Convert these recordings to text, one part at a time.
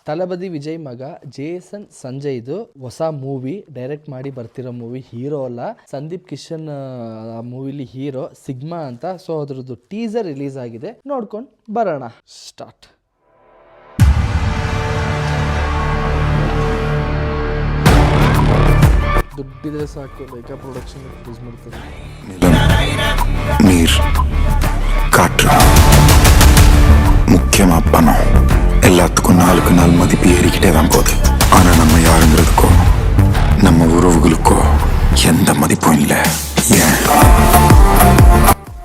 ತಲಪತಿ ವಿಜಯ್ ಮಗ ಜೇಸನ್ ಸಂಜಯ್ದು ಹೊಸ movie direct ಮಾಡಿ ಬರ್ತಿರೋ ಮೂವಿ. ಹೀರೋ ಅಲ್ಲ, ಸಂದೀಪ್ ಕಿಶನ್ ಆ ಮೂವಿಲಿ ಹೀರೋ, ಸಿಗ್ಮಾ ಅಂತ. ಸೊ ಅದ್ರದ್ದು ಟೀಸರ್ ರಿಲೀಸ್ ಆಗಿದೆ, ನೋಡ್ಕೊಂಡು ಬರೋಣ. ಸ್ಟಾರ್ಟ್. ದುಡ್ಡಿದ್ರೆ ಸಾಕು, ಬೇಕಾ ಪ್ರೊಡಕ್ಷನ್ ರಿಲೀಸ್ ಮಾಡ್ತಾರೆ. நீர் காற்று முக்கியமா பணம் எல்லாத்துக்கும் நாளுக்கு நாள் மதிப்பு ஏறிக்கிட்டே தான் போகுது. ஆனா நம்ம யாருங்கிறதுக்கோ நம்ம உறவுகளுக்கோ எந்த மதிப்பும் இல்லை. ஏன்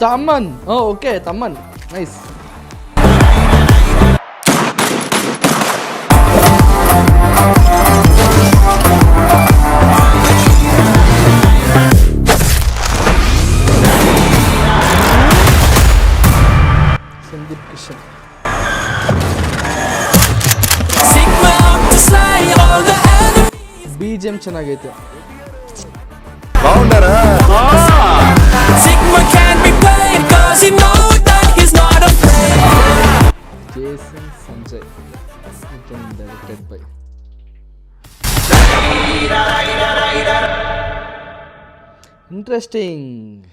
Thaman? Okay, Thaman nice. Sandeep Kishan BGM ಚೆನ್ನಾಗೈತೆ. Jason Sanjay, directed by. Interesting.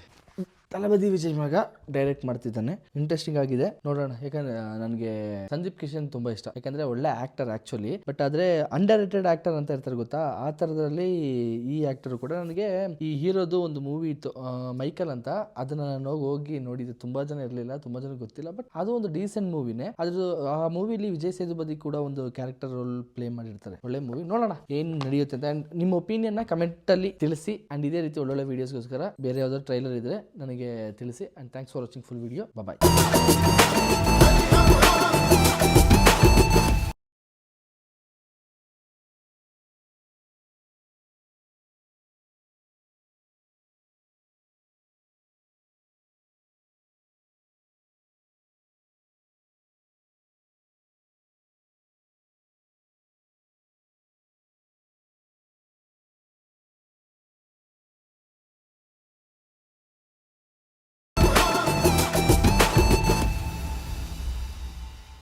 Thalapathy Vijay ಮಗ ಡೈರೆಕ್ಟ್ ಮಾಡ್ತಿದ್ದಾನೆ, ಇಂಟ್ರೆಸ್ಟಿಂಗ್ ಆಗಿದೆ, ನೋಡೋಣ. ಯಾಕಂದ್ರೆ ನನಗೆ ಸಂದೀಪ್ ಕಿಶನ್ ತುಂಬಾ ಇಷ್ಟ, ಯಾಕಂದ್ರೆ ಒಳ್ಳೆ ಆಕ್ಟರ್ ಆಕ್ಚುಲಿ. ಬಟ್ ಆದ್ರೆ ಅಂಡರ್ ರೇಟೆಡ್ ಆಕ್ಟರ್ ಅಂತ ಇರ್ತಾರೆ ಗೊತ್ತಾ, ಆ ತರದಲ್ಲಿ ಈ ಆಕ್ಟರ್ ಕೂಡ. ನನಗೆ ಈ ಹೀರೋದು ಒಂದು ಮೂವಿ ಇತ್ತು ಮೈಕಲ್ ಅಂತ, ಅದನ್ನ ನಾನು ಹೋಗಿ ನೋಡಿದ್ದೆ. ತುಂಬಾ ಜನ ಇರಲಿಲ್ಲ, ತುಂಬಾ ಜನ ಗೊತ್ತಿಲ್ಲ, ಬಟ್ ಅದು ಒಂದು ಡೀಸೆಂಟ್ ಮೂವಿನೇ. ಅದ್ರ ಆ ಮೂವಿಲಿ ವಿಜಯ್ ಸೇತುಪತಿ ಕೂಡ ಒಂದು ಕ್ಯಾರೆಕ್ಟರ್ ರೋಲ್ ಪ್ಲೇ ಮಾಡಿರ್ತಾರೆ. ಒಳ್ಳೆ ಮೂವಿ, ನೋಡೋಣ ಏನ್ ನಡೆಯುತ್ತೆ ಅಂತ. ಅಂಡ್ ನಿಮ್ಮ ಒಪಿನಿಯನ್ ನ ಕಮೆಂಟ್ ಅಲ್ಲಿ ತಿಳಿಸಿ. ಅಂಡ್ ಇದೇ ರೀತಿ ಒಳ್ಳೊಳ್ಳೆ ವಿಡಿಯೋಸ್ಗೋಸ್ಕರ ಬೇರೆ ಯಾವ್ದಾದ್ರು ಟ್ರೈಲರ್ ಇದ್ರೆ ನನಗೆ ತಿಳಿಸಿ. And thanks for watching full video. Bye.